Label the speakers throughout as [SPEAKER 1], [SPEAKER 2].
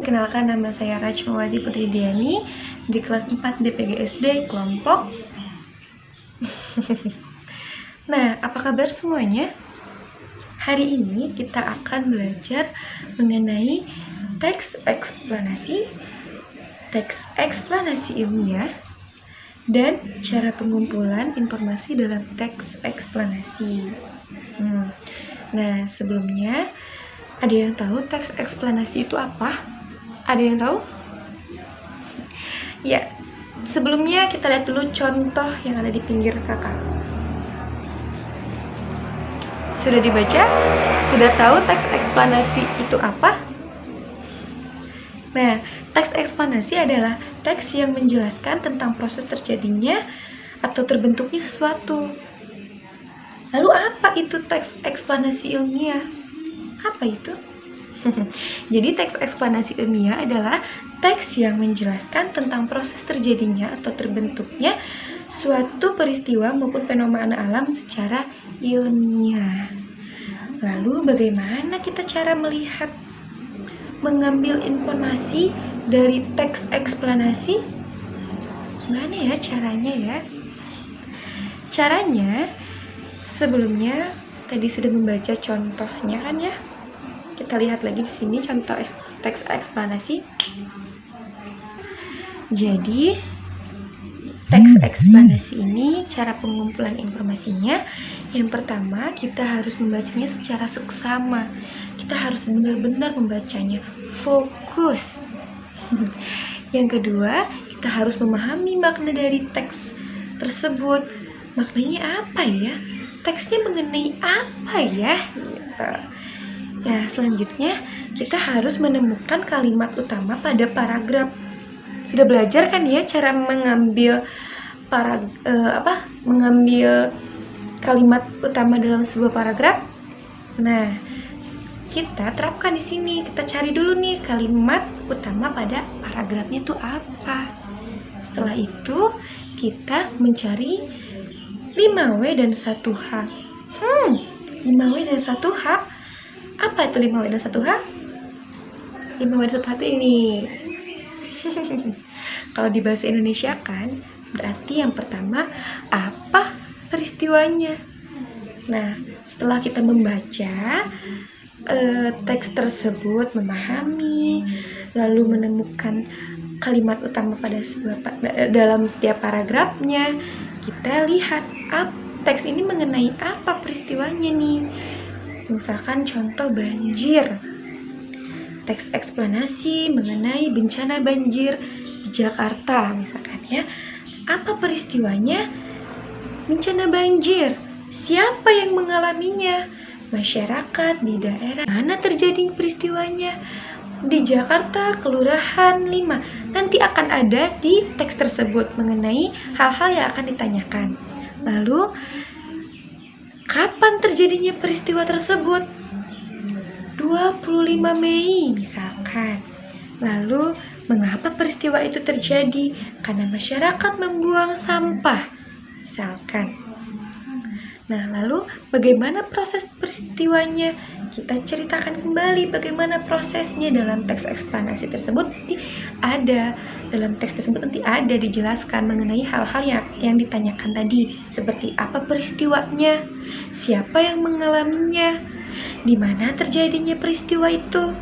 [SPEAKER 1] Perkenalkan, nama saya Rachmawati Putri Diani di kelas 4 DPG SD kelompok. Nah, apa kabar semuanya? Hari ini kita akan belajar mengenai teks eksplanasi ilmiah, dan cara pengumpulan informasi dalam teks eksplanasi. Nah, sebelumnya, ada yang tahu teks eksplanasi itu apa? Ada yang tahu? Ya, sebelumnya kita lihat dulu contoh yang ada di pinggir kakak. Sudah dibaca? Sudah tahu teks eksplanasi itu apa? Nah, teks eksplanasi adalah teks yang menjelaskan tentang proses terjadinya atau terbentuknya sesuatu. Lalu apa itu teks eksplanasi ilmiah? Apa itu? Jadi teks eksplanasi ilmiah adalah teks yang menjelaskan tentang proses terjadinya atau terbentuknya suatu peristiwa maupun fenomena alam secara ilmiah. Lalu bagaimana kita cara melihat, mengambil informasi dari teks eksplanasi? Gimana ya caranya ya? Caranya, sebelumnya tadi sudah membaca contohnya kan ya? Kita lihat lagi di sini contoh teks eksplanasi. Jadi, teks eksplanasi ini cara pengumpulan informasinya. Yang pertama, kita harus membacanya secara seksama. Kita harus benar-benar membacanya fokus. Yang kedua, kita harus memahami makna dari teks tersebut. Maknanya apa ya? Teksnya mengenai apa ya? Nah, selanjutnya kita harus menemukan kalimat utama pada paragraf. Sudah belajar kan ya cara mengambil mengambil kalimat utama dalam sebuah paragraf? Nah, kita terapkan di sini. Kita cari dulu nih kalimat utama pada paragrafnya itu apa. Setelah itu, kita mencari 5W dan 1H. 5W dan 1H. Apa itu 5W dan 1H? 5W dan 1H itu ini. Kalau di bahasa Indonesia kan, berarti yang pertama, apa peristiwanya? Nah, setelah kita membaca teks tersebut, memahami, lalu menemukan kalimat utama pada dalam setiap paragrafnya, kita lihat teks ini mengenai apa peristiwanya nih. Misalkan contoh banjir. Teks eksplanasi mengenai bencana banjir di Jakarta misalkan ya. Apa peristiwanya? Bencana banjir. Siapa yang mengalaminya? Masyarakat di daerah mana terjadi peristiwanya? Di Jakarta, Kelurahan 5. Nanti akan ada di teks tersebut mengenai hal-hal yang akan ditanyakan. Lalu, kapan terjadinya peristiwa tersebut? 25 Mei misalkan. Lalu, mengapa peristiwa itu terjadi? Karena masyarakat membuang sampah misalkan. Nah, lalu bagaimana proses peristiwanya? Kita ceritakan kembali bagaimana prosesnya dalam teks eksplanasi tersebut. Dalam teks tersebut nanti ada dijelaskan mengenai hal-hal yang ditanyakan tadi, seperti apa peristiwanya, siapa yang mengalaminya, di mana terjadinya peristiwa itu,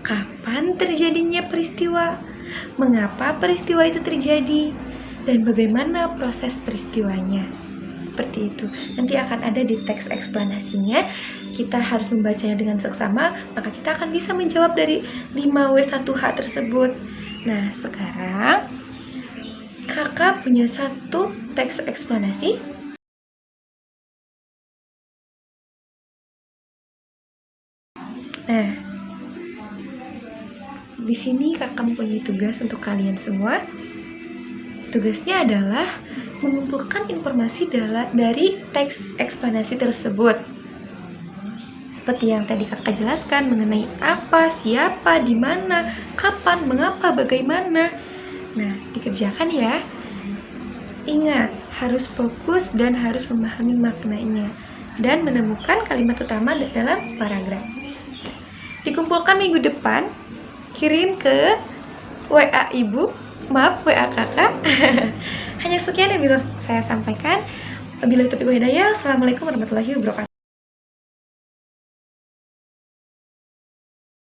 [SPEAKER 1] kapan terjadinya peristiwa, mengapa peristiwa itu terjadi, dan bagaimana proses peristiwanya. Seperti itu. Nanti akan ada di teks eksplanasinya. Kita harus membacanya dengan seksama, maka kita akan bisa menjawab dari 5W1H tersebut. Nah, sekarang kakak punya satu teks eksplanasi. Nah, di sini kakak mempunyai tugas untuk kalian semua. Tugasnya adalah mengumpulkan informasi dari teks eksplanasi tersebut. Seperti yang tadi kakak jelaskan mengenai apa, siapa, di mana, kapan, mengapa, bagaimana. Nah, dikerjakan ya. Ingat, harus fokus dan harus memahami maknanya dan menemukan kalimat utama dalam paragraf. Dikumpulkan minggu depan. kirim ke WA ibu, maaf WA kakak. Hanya sekian yang bisa saya sampaikan. Wabillahi taufiq wal hidayah. Assalamualaikum warahmatullahi wabarakatuh.